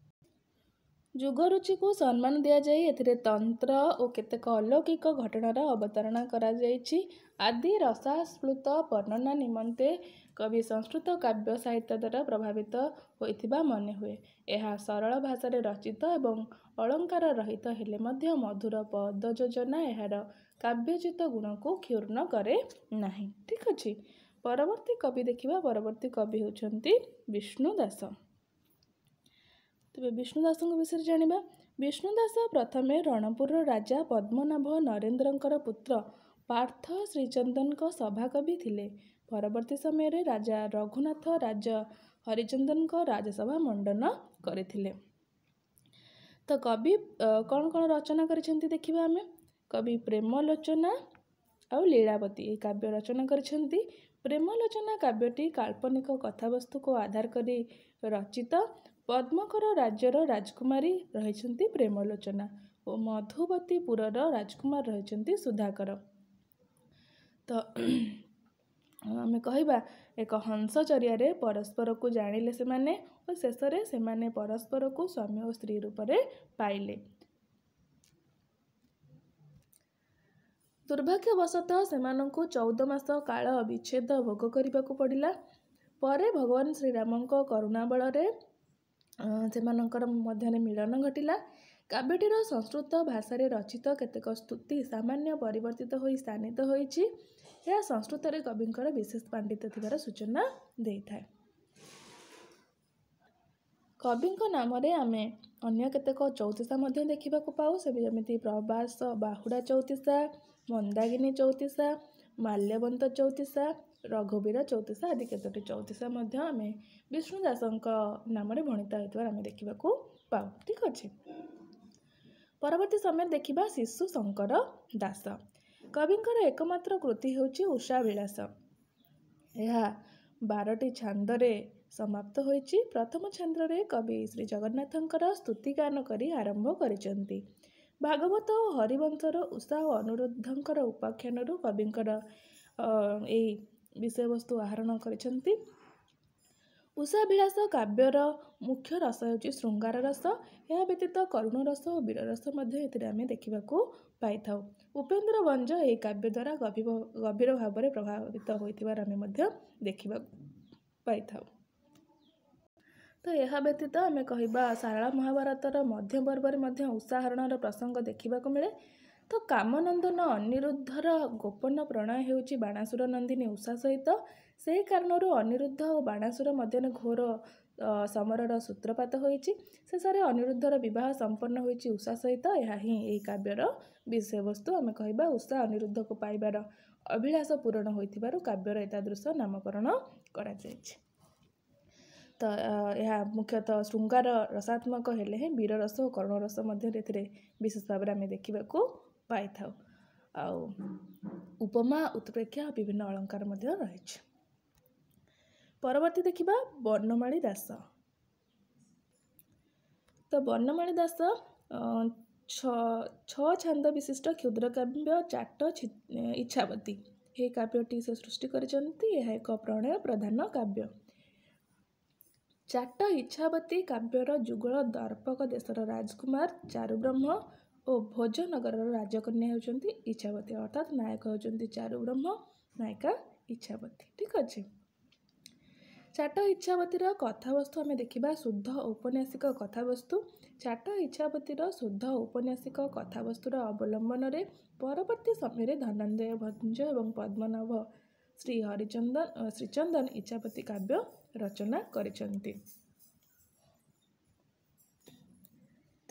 जुगरुचि को सम्मान दिया जाय एथिरे तंत्र और केतेक अलौकिक घटनार अवतारणा करा जायछि। आदि रसास्फुट वर्णना निमंते कवि संस्कृत काव्य साहित्य द्वारा प्रभावित होइथिबा मने हुए। यह सरल भाषा रे रचित एवं अलंकार रहित हेले मध्य मधुर पद योजना यार काव्यचित गुण को क्षुण्ण करे नाही। ठीक अछि। परवर्ती कवि देखिबा। परवर्ती कवि होउछन्ती विष्णुदास। तबे विष्णुदास विषय जानिबा। विष्णुदास प्रथमे रणपुर राजा पद्मनाभ नरेंद्रंकर पुत्र पार्थ श्रीचंदन सभाकवि थिले। परवर्ती समय रे राजा रघुनाथ राजा हरिचंदन राजसभा मंडन करथिले। तो कवि कौन कौन रचना करिसेंती देखिबा आमे। कवि प्रेमलोचना और लीलावती ए काव्य रचना करिसेंती। प्रेमलोचना काव्यटी काल्पनिक कथावस्तु को आधार करी रचित। पद्मकर राज्यर राजकुमारी रहिसेंती प्रेमलोचना और मधुबतीपुरर राजकुमार रहिसेंती सुधाकर। तो आमे कहिबा एक हंसचर्या परस्पर को जानिले से माने और शेषरे से माने परस्पर को स्वामी और स्त्री रूप में पाइले। ଦୁର୍ଭାଗ୍ୟବଶତଃ ସେମାନଙ୍କୁ 14 ମାସ କାଳ ବିଚ୍ଛେଦ ଭୋଗ କରିବାକୁ ପଡ଼ିଲା। ପରେ ଭଗବାନ ଶ୍ରୀରାମଙ୍କ କରୁଣା ବଳରେ ସେମାନଙ୍କର ମଧ୍ୟରେ ମିଳନ ଘଟିଲା। କାବ୍ୟଟିର ସଂସ୍କୃତ ଭାଷାରେ ରଚିତ କେତେକ ସ୍ତୁତି ସାମାନ୍ୟ ପରିବର୍ତ୍ତିତ ହୋଇ ସ୍ଥାନିତ ହୋଇଛି। ଏହା ସଂସ୍କୃତରେ କବିଙ୍କର ବିଶେଷ ପାଣ୍ଡିତ୍ୟ ଥିବାର ସୂଚନା ଦେଇଥାଏ। କବିଙ୍କ ନାମରେ ଆମେ ଅନ୍ୟ କେତେକ ଚଉତିଶା ମଧ୍ୟ ଦେଖିବାକୁ ପାଉ। ଯେମିତି ପ୍ରବାସ ବାହୁଡ଼ା ଚଉତିଶା, ମନ୍ଦାକିନୀ ଚଉତିଶା, ମାଲ୍ୟବନ୍ତ ଚଉତିଶା, ରଘୁବୀର ଚଉତିଶା ଆଦି କେତୋଟି ଚଉତିଶା ମଧ୍ୟ ଆମେ ବିଷ୍ଣୁ ଦାସଙ୍କ ନାମରେ ବର୍ଣ୍ଣିତ ହୋଇଥିବାର ଆମେ ଦେଖିବାକୁ ପାଉ। ଠିକ୍ ଅଛି। ପରବର୍ତ୍ତୀ ସମୟରେ ଦେଖିବା ଶିଶୁ ଶଙ୍କର ଦାସ। କବିଙ୍କର ଏକମାତ୍ର କୃତି ହେଉଛି ଉଷା ବିଳାସ। ଏହା 12ଟି ଛାନ୍ଦରେ ସମାପ୍ତ ହୋଇଛି। ପ୍ରଥମ ଛାନ୍ଦରେ କବି ଶ୍ରୀ ଜଗନ୍ନାଥଙ୍କର ସ୍ତୁତିଗାନ କରି ଆରମ୍ଭ କରିଛନ୍ତି। ଭାଗବତ ଓ ହରିବଂଶର ଉଷା ଓ ଅନିରୁଦ୍ଧଙ୍କର ଉପାଖ୍ୟାନରୁ କବିଙ୍କର ଏହି ବିଷୟବସ୍ତୁ ଆହରଣ କରିଛନ୍ତି। ଉଷା ବିଳାସ କାବ୍ୟର ମୁଖ୍ୟ ରସ ହେଉଛି ଶୃଙ୍ଗାର ରସ। ଏହା ବ୍ୟତୀତ କରୁଣ ରସ ଓ ବୀର ରସ ମଧ୍ୟ ଏଥିରେ ଆମେ ଦେଖିବାକୁ ପାଇଥାଉ। ଉପେନ୍ଦ୍ର ଭଞ୍ଜ ଏହି କାବ୍ୟ ଦ୍ୱାରା ଗଭୀର ଭାବରେ ପ୍ରଭାବିତ ହୋଇଥିବାର ଆମେ ମଧ୍ୟ ଦେଖିବାକୁ ପାଇଥାଉ। ତ ଏହା ବ୍ୟତୀତ ଆମେ କହିବା ଶାରଳା ମହାଭାରତର ମଧ୍ୟ ପର୍ବରେ ମଧ୍ୟ ଉଷାହରଣର ପ୍ରସଙ୍ଗ ଦେଖିବାକୁ ମିଳେ। ତ କାମନନ୍ଦନ ଅନିରୁଦ୍ଧର ଗୋପନ ପ୍ରଣୟ ହେଉଛି ବାଣାସୁର ନନ୍ଦିନୀ ଉଷା ସହିତ। ସେହି କାରଣରୁ ଅନିରୁଦ୍ଧ ଓ ବାଣାସୁର ମଧ୍ୟରେ ଘୋର ସମରର ସୂତ୍ରପାତ ହୋଇଛି। ଶେଷରେ ଅନିରୁଦ୍ଧର ବିବାହ ସମ୍ପନ୍ନ ହୋଇଛି ଉଷା ସହିତ। ଏହା ହିଁ ଏହି କାବ୍ୟର ବିଷୟବସ୍ତୁ। ଆମେ କହିବା ଉଷା ଅନିରୁଦ୍ଧକୁ ପାଇବାର ଅଭିଳାଷ ପୂରଣ ହୋଇଥିବାରୁ କାବ୍ୟର ଏତାଦୃଶ ନାମକରଣ କରାଯାଇଛି। ତ ଏହା ମୁଖ୍ୟତଃ ଶୃଙ୍ଗାର ରସାତ୍ମକ ହେଲେ ହିଁ ବୀର ରସ ଓ କରୁଣ ରସ ମଧ୍ୟରେ ଏଥିରେ ବିଶେଷ ଭାବରେ ଆମେ ଦେଖିବାକୁ ପାଇଥାଉ। ଆଉ ଉପମା ଉତ୍ପ୍ରେକ୍ଷା ବିଭିନ୍ନ ଅଳଙ୍କାର ମଧ୍ୟ ରହିଛି। ପରବର୍ତ୍ତୀ ଦେଖିବା ବର୍ଣ୍ଣମାଳୀ ଦାସ। ତ ବର୍ଣ୍ଣମାଳୀ ଦାସ 6 ଛାନ୍ଦ ବିଶିଷ୍ଟ କ୍ଷୁଦ୍ର କାବ୍ୟ ଚାଟ ଇଚ୍ଛାବତୀ। ଏହି କାବ୍ୟଟି ସେ ସୃଷ୍ଟି କରିଛନ୍ତି। ଏହା ଏକ ପ୍ରଣୟ ପ୍ରଧାନ କାବ୍ୟ। ଚାଟ ଇଚ୍ଛାବତୀ କାବ୍ୟର ଯୁଗଳ ଦର୍ପକ ଦେଶର ରାଜକୁମାର ଚାରୁବ୍ରହ୍ମ ଓ ଭୋଜନଗରର ରାଜକନ୍ୟା ହେଉଛନ୍ତି ଇଚ୍ଛାବତୀ। ଅର୍ଥାତ୍ ନାୟକ ହେଉଛନ୍ତି ଚାରୁବ୍ରହ୍ମ, ନାୟିକା ଇଚ୍ଛାବତୀ। ଠିକ୍ ଅଛି। ଚାଟ ଇଚ୍ଛାବତୀର କଥାବସ୍ତୁ ଆମେ ଦେଖିବା ଶୁଦ୍ଧ ଔପନ୍ୟାସିକ କଥାବସ୍ତୁ। ଚାଟ ଇଚ୍ଛାବତୀର ଶୁଦ୍ଧ ଔପନ୍ୟାସିକ କଥାବସ୍ତୁର ଅବଲମ୍ବନରେ ପରବର୍ତ୍ତୀ ସମୟରେ ଧନଞ୍ଜୟ ଭଞ୍ଜ ଏବଂ ପଦ୍ମନାଭ ଶ୍ରୀଚନ୍ଦନ ଇଚ୍ଛାବତୀ କାବ୍ୟ ରଚନା କରିଛନ୍ତି।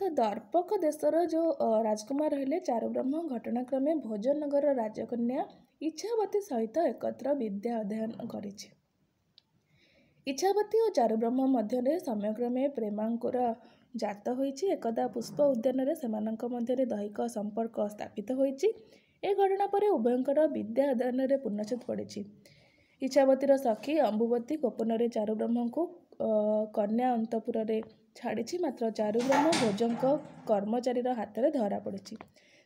ତ ଦର୍ପକ ଦେଶର ଯେଉଁ ରାଜକୁମାର ରହିଲେ ଚାରୁବ୍ରହ୍ମ ଘଟଣାକ୍ରମେ ଭୋଜନଗରର ରାଜକନ୍ୟା ଇଚ୍ଛାବତୀ ସହିତ ଏକତ୍ର ବିଦ୍ୟା ଅଧ୍ୟୟନ କରିଛି। ଇଚ୍ଛାବତୀ ଓ ଚାରୁବ୍ରହ୍ମ ମଧ୍ୟରେ ସମୟକ୍ରମେ ପ୍ରେମାଙ୍କୁର ଜାତ ହୋଇଛି। ଏକଦା ପୁଷ୍ପ ଉଦ୍ୟାନରେ ସେମାନଙ୍କ ମଧ୍ୟରେ ଦୈହିକ ସମ୍ପର୍କ ସ୍ଥାପିତ ହୋଇଛି। ଏ ଘଟଣା ପରେ ଉଭୟଙ୍କର ବିଦ୍ୟା ଅଧ୍ୟୟନରେ ପୂର୍ଣ୍ଣଚ୍ଛେଦ ପଡ଼ିଛି। ଇଚ୍ଛାବତୀର ସଖୀ ଅମ୍ବୁବତୀ ଗୋପନରେ ଚାରୁବ୍ରହ୍ମଙ୍କୁ କନ୍ୟା ଅନ୍ତପୁରରେ ଛାଡ଼ିଛି। ମାତ୍ର ଚାରୁବ୍ରହ୍ମ ଭୋଜଙ୍କ କର୍ମଚାରୀର ହାତରେ ଧରା ପଡ଼ିଛି।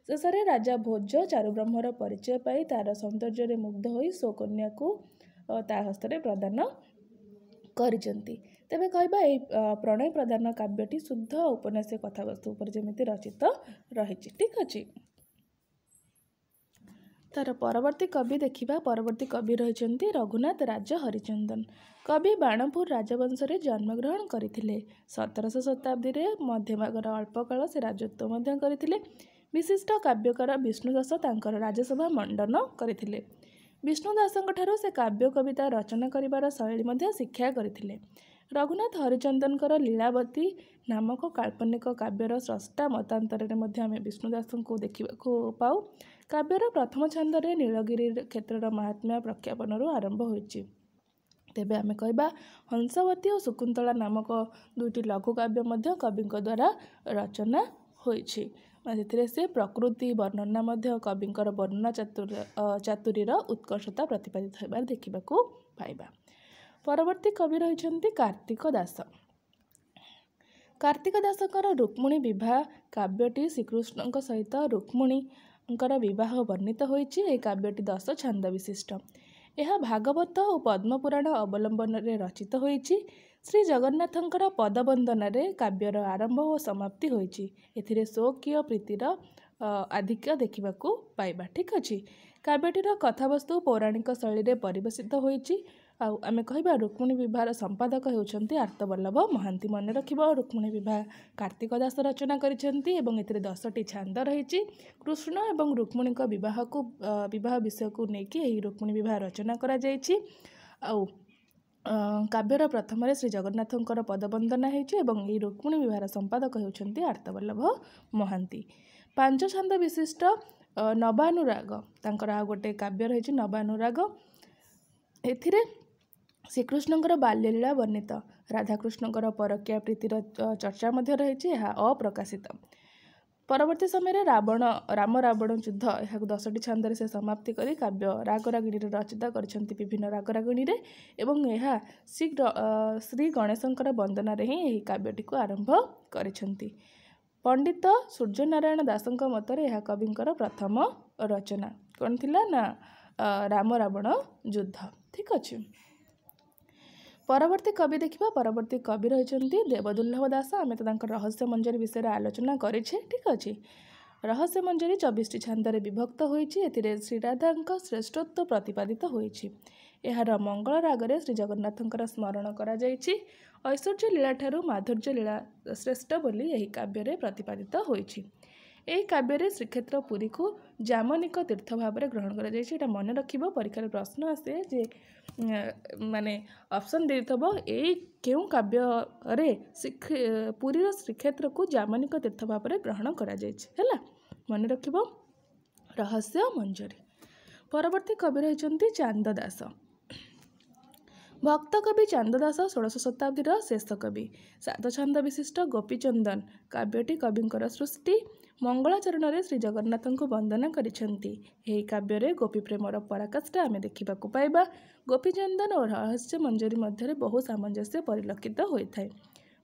ଶେଷରେ ରାଜା ଭୋଜ ଚାରୁବ୍ରହ୍ମର ପରିଚୟ ପାଇ ତାର ସୌନ୍ଦର୍ଯ୍ୟରେ ମୁଗ୍ଧ ହୋଇ ସ୍ୱକନ୍ୟାକୁ ତା ହସ୍ତରେ ପ୍ରଦାନ କରିଛନ୍ତି। ତେବେ କହିବା ଏହି ପ୍ରଣୟ ପ୍ରଦାନ କାବ୍ୟଟି ଶୁଦ୍ଧ ଔପନ୍ୟାସିକ କଥାବସ୍ତୁ ଉପରେ ଯେମିତି ରଚିତ ରହିଛି। ଠିକ୍ ଅଛି। ତାର ପରବର୍ତ୍ତୀ କବି ଦେଖିବା। ପରବର୍ତ୍ତୀ କବି ରହିଛନ୍ତି ରଘୁନାଥ ରାଜ ହରିଚନ୍ଦନ। କବି ବାଣପୁର ରାଜବଂଶରେ ଜନ୍ମଗ୍ରହଣ କରିଥିଲେ। 17ଶ ଶତାବ୍ଦୀରେ ମଧ୍ୟଭାଗର ଅଳ୍ପ କାଳ ସେ ରାଜତ୍ୱ ମଧ୍ୟ କରିଥିଲେ। ବିଶିଷ୍ଟ କାବ୍ୟକାର ବିଷ୍ଣୁ ଦାସ ତାଙ୍କର ରାଜସଭା ମଣ୍ଡନ କରିଥିଲେ। ବିଷ୍ଣୁ ଦାସଙ୍କଠାରୁ ସେ କାବ୍ୟ କବିତା ରଚନା କରିବାର ଶୈଳୀ ମଧ୍ୟ ଶିକ୍ଷା କରିଥିଲେ। ରଘୁନାଥ ହରିଚନ୍ଦନଙ୍କର ଲୀଳାବତୀ ନାମକ କାଳ୍ପନିକ କାବ୍ୟର ସ୍ରଷ୍ଟା ମତାନ୍ତରରେ ମଧ୍ୟ ଆମେ ବିଷ୍ଣୁ ଦାସଙ୍କୁ ଦେଖିବାକୁ ପାଉ। କାବ୍ୟର ପ୍ରଥମ ଛାନ୍ଦରେ ନୀଳଗିରି କ୍ଷେତ୍ରର ମାହାତ୍ମ୍ୟ ପ୍ରଖ୍ୟାପନରୁ ଆରମ୍ଭ ହୋଇଛି। ତେବେ ଆମେ କହିବା ହଂସବତୀ ଓ ଶକୁନ୍ତଳା ନାମକ 2ଟି ଲଘୁ କାବ୍ୟ ମଧ୍ୟ କବିଙ୍କ ଦ୍ୱାରା ରଚନା ହୋଇଛି। ସେଥିରେ ସେ ପ୍ରକୃତି ବର୍ଣ୍ଣନା ମଧ୍ୟ କବିଙ୍କର ବର୍ଣ୍ଣନା ଚାତୁରୀର ଉତ୍କର୍ଷତା ପ୍ରତିପାଦିତ ହେବାର ଦେଖିବାକୁ ପାଇବା। ପରବର୍ତ୍ତୀ କବି ରହିଛନ୍ତି କାର୍ତ୍ତିକ ଦାସ। କାର୍ତ୍ତିକ ଦାସଙ୍କର ରୁକ୍ମିଣୀ ବିବାହ କାବ୍ୟଟି ଶ୍ରୀକୃଷ୍ଣଙ୍କ ସହିତ ରୁକ୍ମିଣୀଙ୍କର ବିବାହ ବର୍ଣ୍ଣିତ ହୋଇଛି। ଏହି କାବ୍ୟଟି 10 ଛାନ୍ଦ ବିଶିଷ୍ଟ। ଏହା ଭାଗବତ ଓ ପଦ୍ମପୁରାଣ ଅବଲମ୍ବନରେ ରଚିତ ହୋଇଛି। ଶ୍ରୀ ଜଗନ୍ନାଥଙ୍କର ପଦବନ୍ଦନାରେ କାବ୍ୟର ଆରମ୍ଭ ଓ ସମାପ୍ତି ହୋଇଛି। ଏଥିରେ ସ୍ୱକୀୟ ପ୍ରୀତିର आधिक्य देखा पाइबा। ठीक अच्छे काव्यटीर कथावस्तु पौराणिक शैली में परिवेशित होती। आम कह रुक्मिणी विवाह संपादक होती आर्तवल्लभ महांती। मन रख रुक्मिणी विवाह कार्तिक दास रचना करछंती एवं एथिरे 10टी छांद रही। कृष्ण एवं रुक्मिणी विवाह विषय को लेकिन रुक्मिणी विवाह रचना करा जायछि। काव्यर प्रथम श्री जगन्नाथंकर पदवंदना होती। रुक्मिणी विवाह संपादक होती आर्तवल्लभ महांती। 5 छांद विशिष्ट नवानुराग तांकर आ गोटे काव्य रही नवानुराग। एथिरे श्रीकृष्णଙ୍କର बाल्यलीला वर्णित, राधाकृष्णଙ୍କର परकीया प्रीतिर चर्चा मध्य रही अप्रकाशित। परवर्ती समय राम रावण युद्ध यह 10टी छांदे से समाप्ति करी काव्य रागरागिणी रचित करछंती विभिन्न रागरागिणी एवं यह श्री गणेशंकर वंदना रे ही काव्यटी को आरंभ करिछंती। पंडित सूर्यनारायण दासଙ୍କ मतरे यह कविंकर प्रथम रचना कौन थिला ना राम रावण युद्ध। ठीक अच्छे परवर्ती कवि देखा। परवर्ती कवि रही देवदुर्लभ दास। आम तो रहस्य मंजरी विषय आलोचना करे। ठीक अच्छे रहस्य मंजरी 24टी छांदे विभक्त होती। श्रीराधा श्रेष्ठत्व प्रतिपादित होती। यार मंगल रागरे श्री जगन्नाथंकर स्मरण करा जायछि। ऐश्वर्य लीला ठारू माधुर्य लीला श्रेष्ठ बोली यही काव्य प्रतिपादित होती। यही काव्य श्रीक्षेत्र पुरी को जामनिक तीर्थ भाव में ग्रहण करा जायछि। एटा मन रखिबो परीक्षा प्रश्न आसे जे माने ऑप्शन देथबो एई केउ काव्य रे पुरीर श्रीक्षेत्र को जामनिक तीर्थ भाव में ग्रहण करा जायछि। हैला मन रखिबो रहस्य मंजरी। परवर्ती कवि रहिचंती चांददास। भक्त कवि चांददास 16 शताब्दीर शेष कवि। 7 छांद विशिष्ट गोपीचंदन काव्यटी कविंकर सृष्टि। मंगलाचरण में श्री जगन्नाथ को वंदना करिछंती। यही काव्य गोपी प्रेमर पराकाष्ठा आमे देखा पाइबा। गोपीचंदन और रहस्य मंजरी मध्य बहु सामंजस्य परिलक्षित होता है।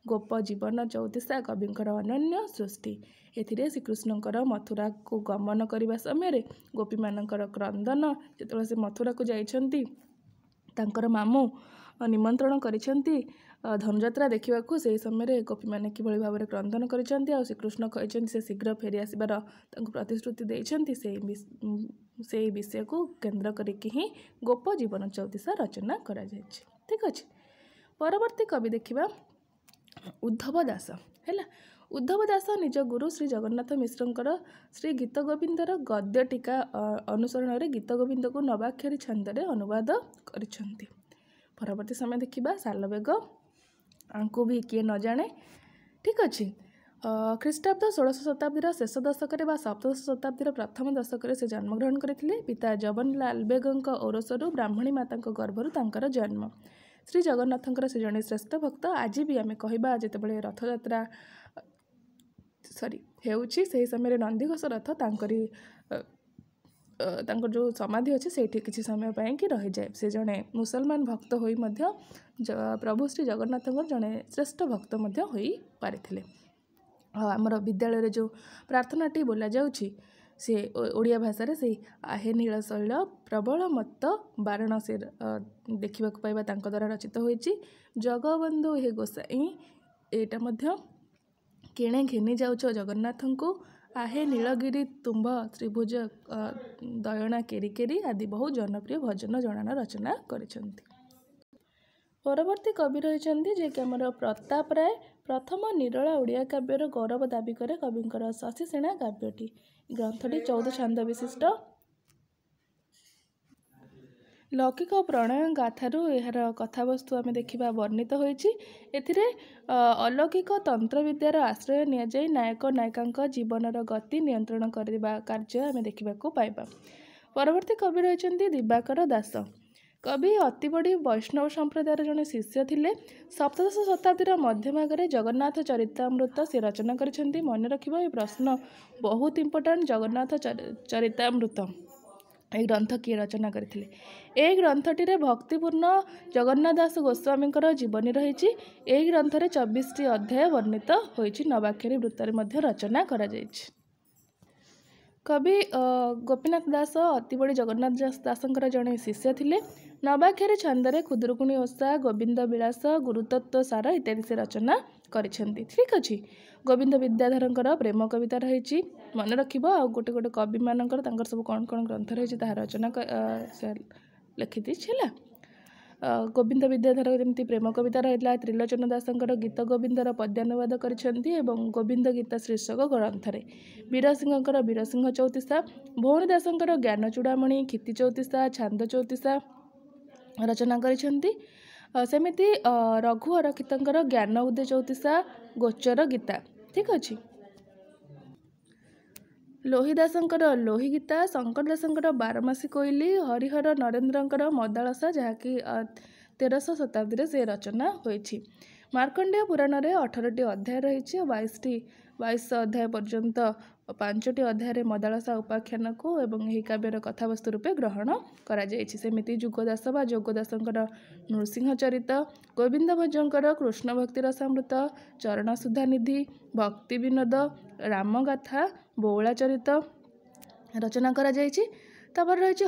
गोप जीवन चौतीसा कविंकर अनन्य सृष्टि। एथिरे श्रीकृष्णकर मथुरा को गमन करने समय गोपी मानकर क्रंदन जो से मथुरा को जाइछंती तांकर मामू निमंत्रण करिछंती धनुजात्रा देखा से समय गोपी मैंने किभली भाव में क्रंदन करिछंती। आ श्रीकृष्ण कहते से शीघ्र फेरी आसबार प्रतिश्रुति देइछंती। से विषय को केन्द्र करके ही गोप जीवन चौतीसा रचना करा जायछि। ठीक अच्छे परवर्ती कवि देखा उद्धव दास। है उद्धव दास निज गुरु श्री जगन्नाथ मिश्रंकर श्री गीत गोविंदर गद्य टीका अनुसरण में गीत गोविंद को नवाक्षरी छंदे अनुवाद करिछंती। परवर्ती समय देखा सालवेग आंकु भी किए न जाने। ठीक अच्छे ख्रीष्टाब्द 16 शताब्दीर शेष दशक व 17 शताब्दीर प्रथम दशक से जन्मग्रहण करते। पिता जवनलाल बेगଙ୍କ औरसरू ब्राह्मणी माता गर्भरू तांकर जन्म। श्री जगन्नाथंकर से जड़े श्रेष्ठ भक्त। आज भी आम कह जिते रथयात्रा होउछि से समय नंदीघोष रथ तांकरी जो समाधि अच्छे से किसी समय पाई कि रही जाए। से जड़े मुसलमान भक्त होई मध्य प्रभु श्री जगन्नाथंकर जड़े श्रेष्ठ भक्त मध्य होई पारिथिले। आमर विद्यालय जो प्रार्थनाटी बोला जाउछि से ओडिया भाषा से आहे नीलशैल प्रबल मत वाराणसी देखा पाइबा तांको द्वारा रचित होइछि। जगबंधु हे गोसाई एटा मध्य केणे घेनी जाउछ जगन्नाथंको आहे नीलगिरी तुम्भ त्रिभुज दयना केरी केरी आदि बहु जनप्रिय भजन जनाना रचना करिसेंती। परवर्ती कवि रही जे कि आमर प्रताप राय। प्रथम निरला ओडिया काव्यर गौरव दाबी करे कविंकर शशि सेना काव्यटी। ग्रंथटी 14 छांद विशिष्ट। लौकिक प्रणय गाथारू यार कथावस्तु आम देखा वर्णित होइछि। एथिरे अलौकिक तंत्र विद्यार आश्रय नियाजाई नायक नायिका जीवनर गति नियंत्रण करबा कार्य आम देखा पाइबा। परवर्ती कवि रही दिवाकर दास। कवि अति बड़ी वैष्णव संप्रदायर जड़े शिष्य थिले। सप्तदश शताब्दीर मध्यभागे जगन्नाथ चरितामृत से रचना करिसेंती। मन रखिबा ये प्रश्न बहुत इंपोर्टेंट। जगन्नाथ चरितामृत यह ग्रंथ किए रचना करथिले। ए ग्रंथटी भक्तिपूर्ण जगन्नाथ दास गोस्वामींकर जीवनी रही। यही ग्रंथ 24टी अध्याय वर्णित होइछि। नवाक्षरी वृत्तर मध्य रचना करा जाइछि। कवि गोपीनाथ दास अति बड़ी जगन्नाथ दासଙ୍କର ଜଣେ ଶିଷ୍ୟ ଥିଲେ। ନବାକ୍ଷରୀ ଛନ୍ଦରେ ଖୁଦୁରୁକୁଣୀ ଓଷା, ଗୋବିନ୍ଦ ବିଳାସ, ଗୁରୁତତ୍ତ୍ୱ ସାର ଇତ୍ୟାଦି ସେ ରଚନା କରିଛନ୍ତି। ଠିକ୍ ଅଛି। ଗୋବିନ୍ଦ ବିଦ୍ୟାଧରଙ୍କର ପ୍ରେମ କବିତା ରହିଛି, ମନେ ରଖିବ। ଆଉ ଗୋଟେ ଗୋଟେ କବିମାନଙ୍କର ତାଙ୍କର ସବୁ କ'ଣ କ'ଣ ଗ୍ରନ୍ଥ ରହିଛି ତାହା ରଚନା ଲେଖିଦେଇଛି ହେଲା। ଗୋବିନ୍ଦ ବିଦ୍ୟାଧର ଯେମିତି ପ୍ରେମ କବିତା ରହିଥିଲା, ତ୍ରିଲୋଚନ ଦାସଙ୍କର ଗୀତ ଗୋବିନ୍ଦର ପଦ୍ୟାନୁବାଦ କରିଛନ୍ତି ଏବଂ ଗୋବିନ୍ଦ ଗୀତା ଶୀର୍ଷକ ଗ୍ରନ୍ଥରେ। ବୀରସିଂହଙ୍କର ବୀରସିଂହ ଚଉତିଶା, ଭଉଣୀ ଦାସଙ୍କର ଜ୍ଞାନ ଚୂଡ଼ାମଣି, କ୍ଷିତି ଚଉତିଶା, ଛାନ୍ଦ ଚଉତିଶା ରଚନା କରିଛନ୍ତି। ସେମିତି ରଘୁ ଅରକ୍ଷିତଙ୍କର ଜ୍ଞାନ ଉଦୟ ଚଉତିଶା, ଗୋଚର ଗୀତା। ଠିକ୍ ଅଛି। ଲୋହି ଦାସଙ୍କର ଲୋହି ଗୀତା, ଶଙ୍କର ଦାସଙ୍କର ବାରମାସୀ କୋଇଲି, ହରିହର ନରେନ୍ଦ୍ରଙ୍କର ମଦାଳସା, ଯାହାକି 13ଶ ଶତାବ୍ଦୀରେ ସେ ରଚନା ହୋଇଛି। ମାର୍କଣ୍ଡେୟ ପୁରାଣରେ 18ଟି ଅଧ୍ୟାୟ ରହିଛି ଓ 22 ଅଧ୍ୟାୟ ପର୍ଯ୍ୟନ୍ତ 5ଟି ଅଧ୍ୟାୟରେ ମଦାଳସା ଉପାଖ୍ୟାନକୁ ଏବଂ ଏହି କାବ୍ୟର କଥାବସ୍ତୁ ରୂପେ ଗ୍ରହଣ କରାଯାଇଛି। ସେମିତି ଯୁଗଦାସ ବା ଯୋଗଦାସଙ୍କର ନୃସିଂହ ଚରିତ, ଗୋବିନ୍ଦ ଭଜଙ୍କର କୃଷ୍ଣ ଭକ୍ତି ରସାମୃତ, ଚରଣ ସୁଧାନିଧି, ଭକ୍ତି ବିନୋଦ, ରାମଗାଥା, ବଉଳା ଚରିତ ରଚନା କରାଯାଇଛି। ତାପରେ ରହିଛି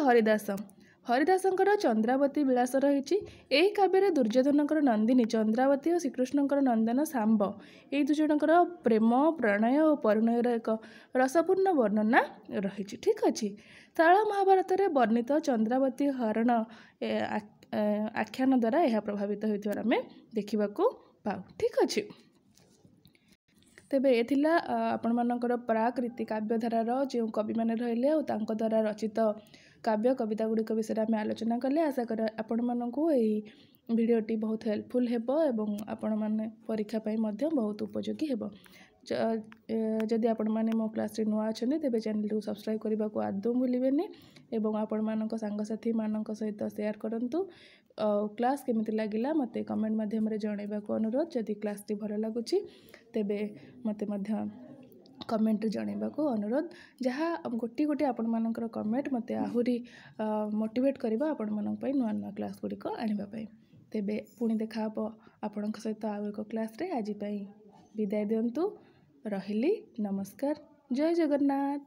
ହରିଦାସଙ୍କର ଚନ୍ଦ୍ରାବତୀ ବିଳାସ ରହିଛି। ଏହି କାବ୍ୟରେ ଦୁର୍ଯ୍ୟୋଧନଙ୍କର ନନ୍ଦିନୀ ଚନ୍ଦ୍ରାବତୀ ଓ ଶ୍ରୀକୃଷ୍ଣଙ୍କର ନନ୍ଦନ ଶାମ୍ବ, ଏହି ଦୁଇଜଣଙ୍କର ପ୍ରେମ, ପ୍ରଣୟ ଓ ପରିଣୟର ଏକ ରସପୂର୍ଣ୍ଣ ବର୍ଣ୍ଣନା ରହିଛି। ଠିକ୍ ଅଛି। ଶାଳ ମହାଭାରତରେ ବର୍ଣ୍ଣିତ ଚନ୍ଦ୍ରାବତୀ ହରଣ ଆଖ୍ୟାନ ଦ୍ୱାରା ଏହା ପ୍ରଭାବିତ ହୋଇଥିବାର ଆମେ ଦେଖିବାକୁ ପାଉ। ଠିକ୍ ଅଛି। ତେବେ ଏ ଥିଲା ଆପଣମାନଙ୍କର ପ୍ରାକ୍ ରୀତି କାବ୍ୟଧାରାର ଯେଉଁ କବିମାନେ ରହିଲେ ଆଉ ତାଙ୍କ ଦ୍ୱାରା ରଚିତ କାବ୍ୟ କବିତା ଗୁଡ଼ିକ ବିଷୟରେ ଆମେ ଆଲୋଚନା କଲେ। ଆଶା କରେ ଆପଣମାନଙ୍କୁ ଏହି ଭିଡ଼ିଓଟି ବହୁତ ହେଲ୍ପଫୁଲ୍ ହେବ ଏବଂ ଆପଣମାନେ ପରୀକ୍ଷା ପାଇଁ ମଧ୍ୟ ବହୁତ ଉପଯୋଗୀ ହେବ। ଯଦି ଆପଣମାନେ ମୋ କ୍ଲାସ୍ରେ ନୂଆ ଅଛନ୍ତି ତେବେ ଚ୍ୟାନେଲକୁ ସବସ୍କ୍ରାଇବ୍ କରିବାକୁ ଆଦୌ ଭୁଲିବେନି ଏବଂ ଆପଣମାନଙ୍କ ସାଙ୍ଗସାଥିମାନଙ୍କ ସହିତ ସେୟାର କରନ୍ତୁ। କ୍ଲାସ୍ କେମିତି ଲାଗିଲା ମୋତେ କମେଣ୍ଟ ମାଧ୍ୟମରେ ଜଣାଇବାକୁ ଅନୁରୋଧ। ଯଦି କ୍ଲାସ୍ଟି ଭଲ ଲାଗୁଛି ତେବେ ମୋତେ ମଧ୍ୟ କମେଣ୍ଟରେ ଜଣାଇବାକୁ ଅନୁରୋଧ। ଯାହା ଗୋଟିଏ ଆପଣମାନଙ୍କର କମେଣ୍ଟ ମୋତେ ଆହୁରି ମୋଟିଭେଟ୍ କରିବ ଆପଣମାନଙ୍କ ପାଇଁ ନୂଆ ନୂଆ କ୍ଲାସ୍ ଗୁଡ଼ିକ ଆଣିବା ପାଇଁ। ତେବେ ପୁଣି ଦେଖା ହେବ ଆପଣଙ୍କ ସହିତ ଆଉ ଏକ କ୍ଲାସ୍ରେ। ଆଜି ପାଇଁ ବିଦାୟ ଦିଅନ୍ତୁ। ରହିଲି। ନମସ୍କାର। ଜୟ ଜଗନ୍ନାଥ।